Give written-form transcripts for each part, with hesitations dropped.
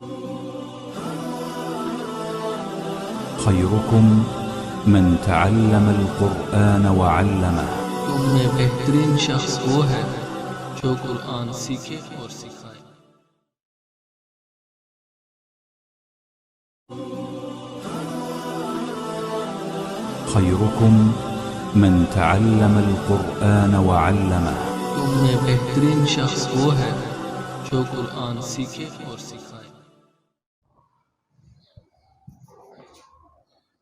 خيركم من تعلم القرآن وعلمه. تم میں بہترین شخص وہ ہے جو قرآن سیکھے اور سکھائے. خيركم من تعلم القرآن وعلمه. تم میں بہترین شخص وہ ہے جو قرآن سیکھے اور سکھائے.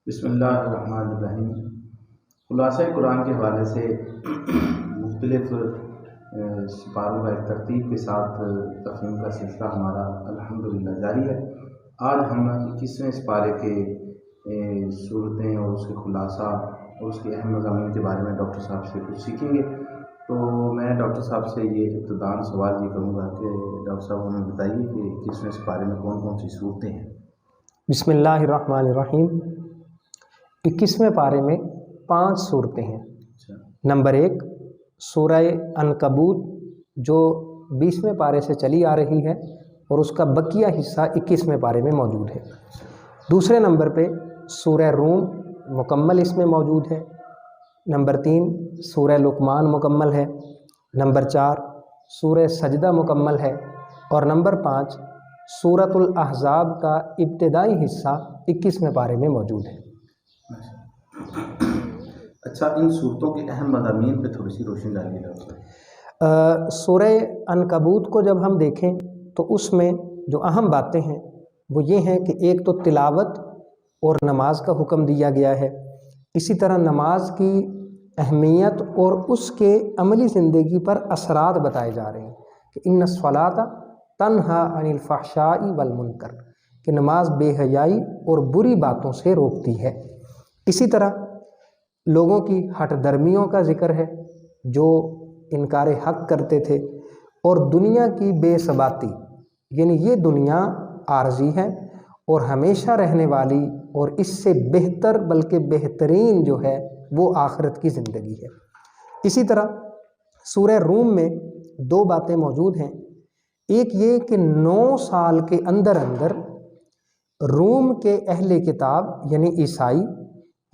بسم اللہ الرحمن الرحیم. خلاصہ قرآن کے حوالے سے مختلف سپاروں کا ایک ترتیب کے ساتھ تفہیم کا سلسلہ ہمارا الحمدللہ جاری ہے. آج ہم 21ویں سپارے کے صورتیں اور اس کے خلاصہ اور اس کے اہم مضامین کے بارے میں ڈاکٹر صاحب سے کچھ سیکھیں گے. تو میں ڈاکٹر صاحب سے یہ ابتداً سوال یہ کروں گا کہ ڈاکٹر صاحب ہمیں بتائیے کہ 21ویں سپارے میں کون کون سی صورتیں ہیں. بسم اللہ الرحمن الرحیم. 21ویں پارے میں 5 صورتیں ہیں. نمبر 1 سورہ عنکبوت جو 20ویں پارے سے چلی آ رہی ہے اور اس کا بقیہ حصہ 21ویں پارے میں موجود ہے. دوسرے نمبر پہ سورہ روم مکمل اس میں موجود ہے. نمبر 3 سورہ لقمان مکمل ہے. نمبر 4 سورہ سجدہ مکمل ہے. اور نمبر 5 سورۃ الاحزاب کا ابتدائی حصہ 21ویں پارے میں موجود ہے. اچھا، ان صورتوں کے اہم مضامین پہ تھوڑی سی روشنی ڈالیے ڈاکٹر صاحب. سورہ عنکبوت کو جب ہم دیکھیں تو اس میں جو اہم باتیں ہیں وہ یہ ہیں کہ ایک تو تلاوت اور نماز کا حکم دیا گیا ہے. اسی طرح نماز کی اہمیت اور اس کے عملی زندگی پر اثرات بتائے جا رہے ہیں کہ ان الصلاۃ تنہا عن الفحشاء والمنکر، کہ نماز بے حیائی اور بری باتوں سے روکتی ہے. اسی طرح لوگوں کی ہٹ درمیوں کا ذکر ہے جو انکار حق کرتے تھے، اور دنیا کی بے ثباتی، یعنی یہ دنیا عارضی ہے اور ہمیشہ رہنے والی، اور اس سے بہتر بلکہ بہترین جو ہے وہ آخرت کی زندگی ہے. اسی طرح سورہ روم میں 2 باتیں موجود ہیں. ایک یہ کہ 9 سال کے اندر اندر روم کے اہل کتاب یعنی عیسائی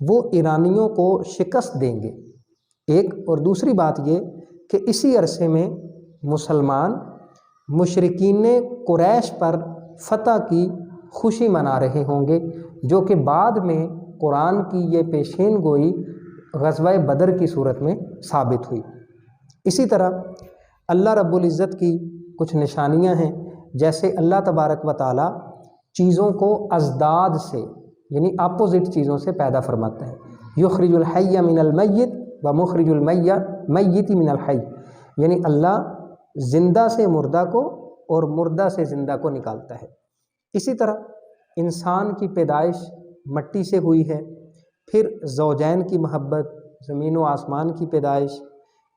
وہ ایرانیوں کو شکست دیں گے. ایک اور دوسری بات یہ کہ اسی عرصے میں مسلمان مشرکین قریش پر فتح کی خوشی منا رہے ہوں گے، جو کہ بعد میں قرآن کی یہ پیشین گوئی غزوہ بدر کی صورت میں ثابت ہوئی. اسی طرح اللہ رب العزت کی کچھ نشانیاں ہیں، جیسے اللہ تبارک و تعالی چیزوں کو ازداد سے یعنی اپوزٹ چیزوں سے پیدا فرماتا ہے. یخرج الحی من المیت و مخرج المیت من الحی، یعنی اللہ زندہ سے مردہ کو اور مردہ سے زندہ کو نکالتا ہے. اسی طرح انسان کی پیدائش مٹی سے ہوئی ہے. پھر زوجین کی محبت، زمین و آسمان کی پیدائش،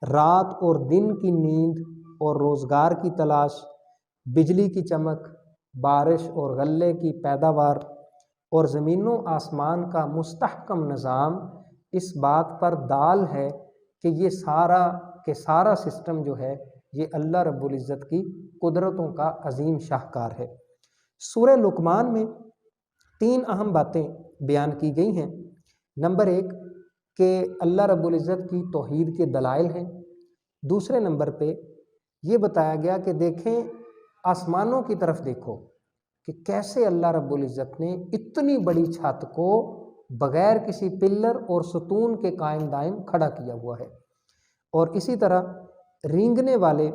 رات اور دن کی نیند اور روزگار کی تلاش، بجلی کی چمک، بارش اور غلے کی پیداوار، اور زمین و آسمان کا مستحکم نظام اس بات پر دال ہے کہ یہ سارا سسٹم جو ہے یہ اللہ رب العزت کی قدرتوں کا عظیم شاہکار ہے. سورہ لقمان میں 3 اہم باتیں بیان کی گئی ہیں. نمبر 1 کہ اللہ رب العزت کی توحید کے دلائل ہیں. دوسرے نمبر پہ یہ بتایا گیا کہ دیکھیں آسمانوں کی طرف دیکھو کہ کیسے اللہ رب العزت نے اتنی بڑی چھت کو بغیر کسی پلر اور ستون کے قائم دائم کھڑا کیا ہوا ہے. اور اسی طرح رینگنے والے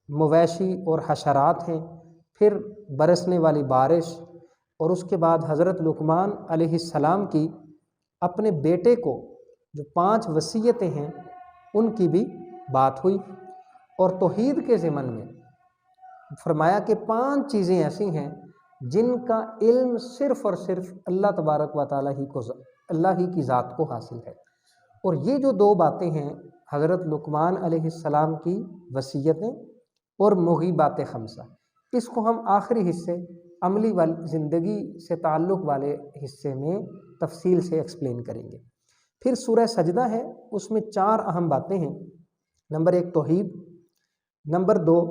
مویشی اور حشرات ہیں، پھر برسنے والی بارش، اور اس کے بعد حضرت لقمان علیہ السلام کی اپنے بیٹے کو جو 5 وصیتیں ہیں ان کی بھی بات ہوئی. اور توحید کے ضمن میں فرمایا کہ 5 چیزیں ایسی ہیں جن کا علم صرف اور صرف اللہ تبارک و تعالیٰ اللہ ہی کی ذات کو حاصل ہے. اور یہ جو 2 باتیں ہیں حضرت لقمان علیہ السلام کی وصیتیں اور مغیبات 5، اس کو ہم آخری حصے عملی والی زندگی سے تعلق والے حصے میں تفصیل سے ایکسپلین کریں گے. پھر سورہ سجدہ ہے، اس میں 4 اہم باتیں ہیں. نمبر 1 توحید، نمبر 2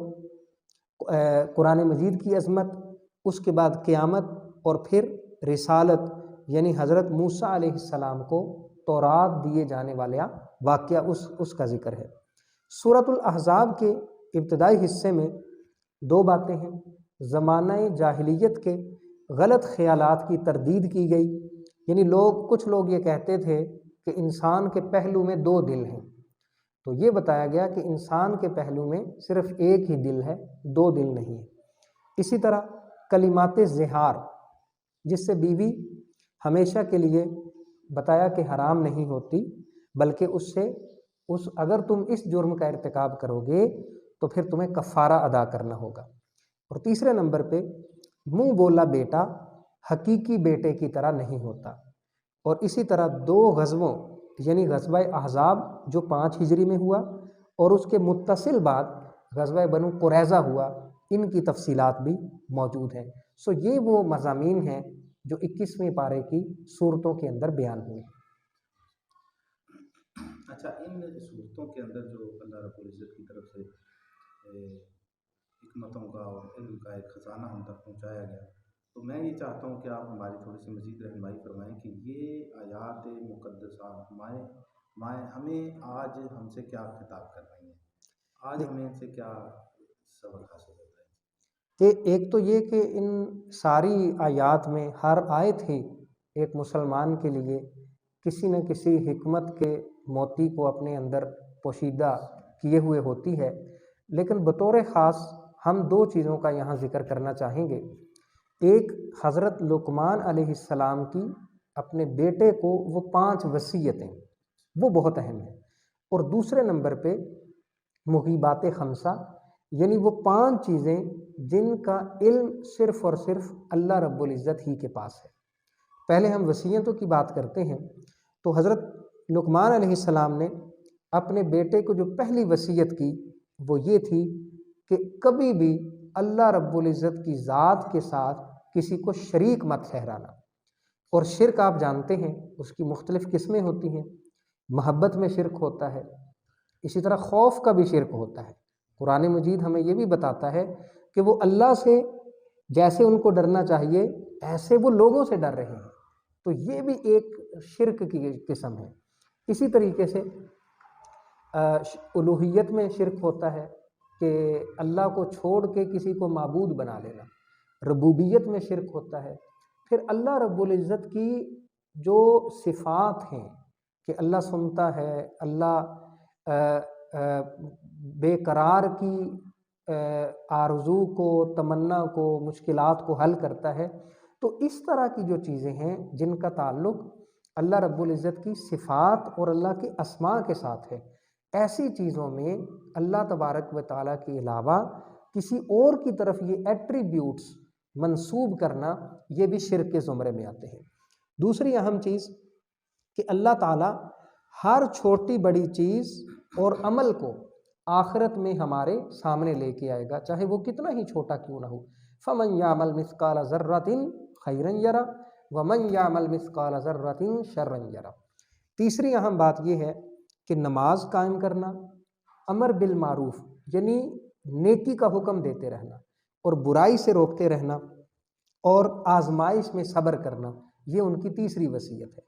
قرآن مجید کی عظمت، اس کے بعد قیامت اور پھر رسالت یعنی حضرت موسیٰ علیہ السلام کو تورات دیے جانے والا واقعہ اس کا ذکر ہے۔ سورۃ الاحزاب کے ابتدائی حصے میں دو باتیں ہیں۔ زمانہ جاہلیت کے غلط خیالات کی تردید کی گئی، یعنی کچھ لوگ یہ کہتے تھے کہ انسان کے پہلو میں دو دل ہیں، تو یہ بتایا گیا کہ انسان کے پہلو میں صرف ایک ہی دل ہے، دو دل نہیں ہے۔ اسی طرح کلمات زہار، جس سے بیوی ہمیشہ کے لیے بتایا کہ حرام نہیں ہوتی، بلکہ اگر تم اس جرم کا ارتکاب کرو گے تو پھر تمہیں کفارہ ادا کرنا ہوگا۔ اور تیسرے نمبر پہ منہ بولا بیٹا حقیقی بیٹے کی طرح نہیں ہوتا۔ اور اسی طرح دو غزووں یعنی غزوہ احزاب جو 5 ہجری میں ہوا اور اس کے متصل بعد غزوہ بنو قریظہ ہوا، ان کی تفصیلات بھی موجود ہیں۔ یہ وہ مضامین ہیں جو 21ویں پارے کی صورتوں کے اندر بیان ہوئے۔ اچھا، ان صورتوں کے اندر جو اللہ رب العزت کی طرف سے حکمتوں کا اور علم کا ایک خزانہ ہم تک پہنچایا گیا، تو میں یہ چاہتا ہوں کہ آپ ہماری تھوڑی سی مزید رہنمائی فرمائیں کہ یہ آیات مقدسہ ہمیں آج ہم سے کیا خطاب کر رہی ہیں، آج ہمیں ان سے کیا سبق حاصل ہوتا ہے؟ کہ ایک تو یہ کہ ان ساری آیات میں ہر آیت ہی ایک مسلمان کے لیے کسی نہ کسی حکمت کے موتی کو اپنے اندر پوشیدہ کیے ہوئے ہوتی ہے، لیکن بطور خاص ہم دو چیزوں کا یہاں ذکر کرنا چاہیں گے۔ ایک حضرت لقمان علیہ السلام کی اپنے بیٹے کو وہ 5 وصیتیں، وہ بہت اہم ہیں۔ اور دوسرے نمبر پہ مغیبات خمسہ، یعنی وہ 5 چیزیں جن کا علم صرف اور صرف اللہ رب العزت ہی کے پاس ہے۔ پہلے ہم وصیتوں کی بات کرتے ہیں تو حضرت لقمان علیہ السلام نے اپنے بیٹے کو جو پہلی وصیت کی وہ یہ تھی کہ کبھی بھی اللہ رب العزت کی ذات کے ساتھ کسی کو شریک مت ٹھہرانا۔ اور شرک آپ جانتے ہیں اس کی مختلف قسمیں ہوتی ہیں۔ محبت میں شرک ہوتا ہے، اسی طرح خوف کا بھی شرک ہوتا ہے۔ قرآن مجید ہمیں یہ بھی بتاتا ہے کہ وہ اللہ سے جیسے ان کو ڈرنا چاہیے ایسے وہ لوگوں سے ڈر رہے ہیں، تو یہ بھی ایک شرک کی قسم ہے۔ اسی طریقے سے الوہیت میں شرک ہوتا ہے کہ اللہ کو چھوڑ کے کسی کو معبود بنا لینا۔ ربوبیت میں شرک ہوتا ہے۔ پھر اللہ رب العزت کی جو صفات ہیں کہ اللہ سنتا ہے، اللہ بے قرار کی آرزو کو، تمنا کو، مشکلات کو حل کرتا ہے، تو اس طرح کی جو چیزیں ہیں جن کا تعلق اللہ رب العزت کی صفات اور اللہ کے اسماء کے ساتھ ہے، ایسی چیزوں میں اللہ تبارک و تعالیٰ کے علاوہ کسی اور کی طرف یہ ایٹریبیوٹس منسوب کرنا، یہ بھی شرک کے زمرے میں آتے ہیں۔ دوسری اہم چیز کہ اللہ تعالیٰ ہر چھوٹی بڑی چیز اور عمل کو آخرت میں ہمارے سامنے لے کے آئے گا، چاہے وہ کتنا ہی چھوٹا کیوں نہ ہو۔ فَمَنْ يَعْمَلْ مِثْقَالَ ذَرَّةٍ خَيْرًا يَرَهُ وَمَنْ يَعْمَلْ مِثْقَالَ ذَرَّةٍ شَرًّا يَرَهُ۔ تیسری اہم بات یہ ہے کہ نماز قائم کرنا، امر بالمعروف یعنی نیکی کا حکم دیتے رہنا اور برائی سے روکتے رہنا، اور آزمائش میں صبر کرنا، یہ ان کی تیسری وصیت ہے۔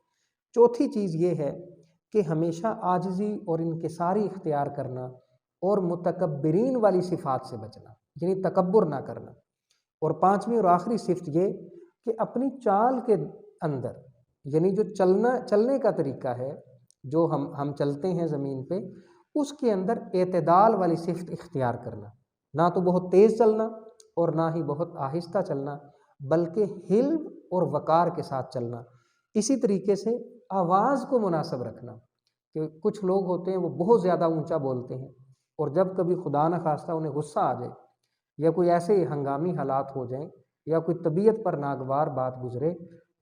چوتھی چیز یہ ہے کہ ہمیشہ عاجزی اور انکساری اختیار کرنا اور متکبرین والی صفات سے بچنا، یعنی تکبر نہ کرنا۔ اور پانچویں اور آخری صفت یہ کہ اپنی چال کے اندر، یعنی جو چلنے کا طریقہ ہے، جو ہم چلتے ہیں زمین پہ، اس کے اندر اعتدال والی صفت اختیار کرنا، نہ تو بہت تیز چلنا اور نہ ہی بہت آہستہ چلنا، بلکہ حلم اور وقار کے ساتھ چلنا۔ اسی طریقے سے آواز کو مناسب رکھنا، کہ کچھ لوگ ہوتے ہیں وہ بہت زیادہ اونچا بولتے ہیں، اور جب کبھی خدا نہ خواستہ انہیں غصہ آ جائے یا کوئی ایسے ہنگامی حالات ہو جائیں یا کوئی طبیعت پر ناگوار بات گزرے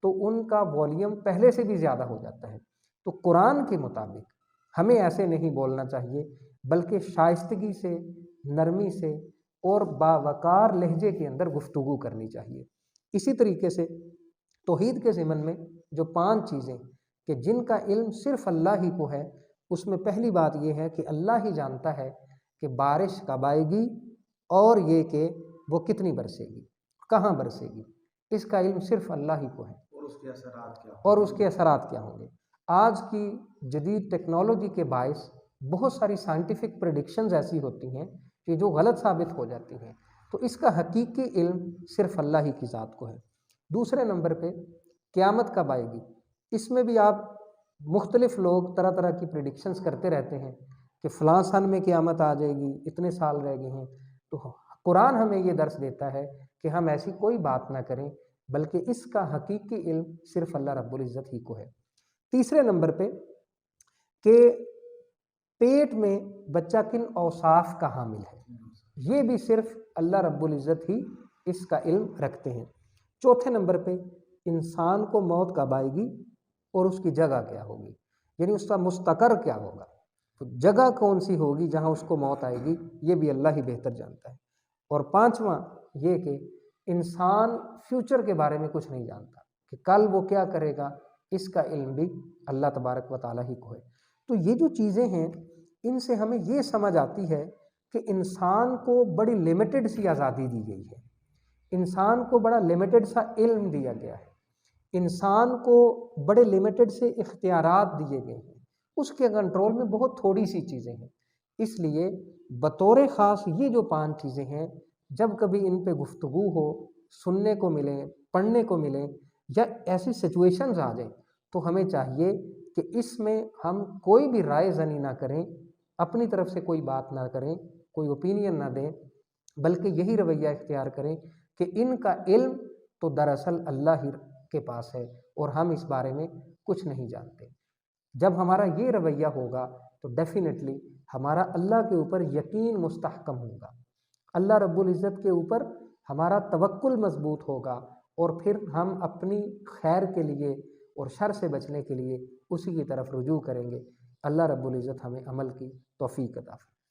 تو ان کا والیوم پہلے سے بھی زیادہ ہو جاتا ہے۔ تو قرآن کے مطابق ہمیں ایسے نہیں بولنا چاہیے، بلکہ شائستگی سے، نرمی سے اور باوقار لہجے کے اندر گفتگو کرنی چاہیے۔ اسی طریقے سے توحید کے ضمن میں جو 5 چیزیں کہ جن کا علم صرف اللہ ہی کو ہے، اس میں پہلی بات یہ ہے کہ اللہ ہی جانتا ہے کہ بارش کب آئے گی اور یہ کہ وہ کتنی برسے گی۔ کہاں برسے گی، اس کا علم صرف اللہ ہی کو ہے، اور اس کے اثرات کیا اور اس کے اثرات کیا ہوں گے۔ آج کی جدید ٹیکنالوجی کے باعث بہت ساری سائنٹیفک پریڈکشنز ایسی ہوتی ہیں کہ جو غلط ثابت ہو جاتی ہیں، تو اس کا حقیقی علم صرف اللہ ہی کی ذات کو ہے۔ دوسرے نمبر پہ قیامت کب آئے گی، اس میں بھی آپ مختلف لوگ طرح طرح کی پریڈکشنز کرتے رہتے ہیں کہ فلاں سن میں قیامت آ جائے گی، اتنے سال رہ گئے ہیں۔ تو قرآن ہمیں یہ درس دیتا ہے کہ ہم ایسی کوئی بات نہ کریں، بلکہ اس کا حقیقی علم صرف اللہ رب العزت ہی کو ہے۔ تیسرے نمبر پہ کہ پیٹ میں بچہ کن اوصاف کا حامل ہے، یہ بھی صرف اللہ رب العزت ہی اس کا علم رکھتے ہیں۔ چوتھے نمبر پہ انسان کو موت کب آئے گی اور اس کی جگہ کیا ہوگی، یعنی اس کا مستقر کیا ہوگا، تو جگہ کون سی ہوگی جہاں اس کو موت آئے گی، یہ بھی اللہ ہی بہتر جانتا ہے۔ اور پانچواں یہ کہ انسان فیوچر کے بارے میں کچھ نہیں جانتا کہ کل وہ کیا کرے گا، اس کا علم بھی اللہ تبارک و تعالیٰ ہی کو ہے۔ تو یہ جو چیزیں ہیں ان سے ہمیں یہ سمجھ آتی ہے کہ انسان کو بڑی لمیٹڈ سی آزادی دی گئی ہے، انسان کو بڑا لمیٹڈ سا علم دیا گیا ہے، انسان کو بڑے لمیٹڈ سے اختیارات دیے گئے ہیں، اس کے کنٹرول میں بہت تھوڑی سی چیزیں ہیں۔ اس لیے بطور خاص یہ جو 5 چیزیں ہیں، جب کبھی ان پہ گفتگو ہو، سننے کو ملیں، پڑھنے کو ملیں، یا ایسی سچویشنز آ جائیں، تو ہمیں چاہیے کہ اس میں ہم کوئی بھی رائے زنی نہ کریں، اپنی طرف سے کوئی بات نہ کریں، کوئی اوپینین نہ دیں، بلکہ یہی رویہ اختیار کریں کہ ان کا علم تو دراصل اللہ ہی کے پاس ہے اور ہم اس بارے میں کچھ نہیں جانتے۔ جب ہمارا یہ رویہ ہوگا تو ڈیفینیٹلی ہمارا اللہ کے اوپر یقین مستحکم ہوگا، اللہ رب العزت کے اوپر ہمارا توکل مضبوط ہوگا، اور پھر ہم اپنی خیر کے لیے اور شر سے بچنے کے لیے اسی کی طرف رجوع کریں گے۔ اللہ رب العزت ہمیں عمل کی توفیق عطا فرمائے۔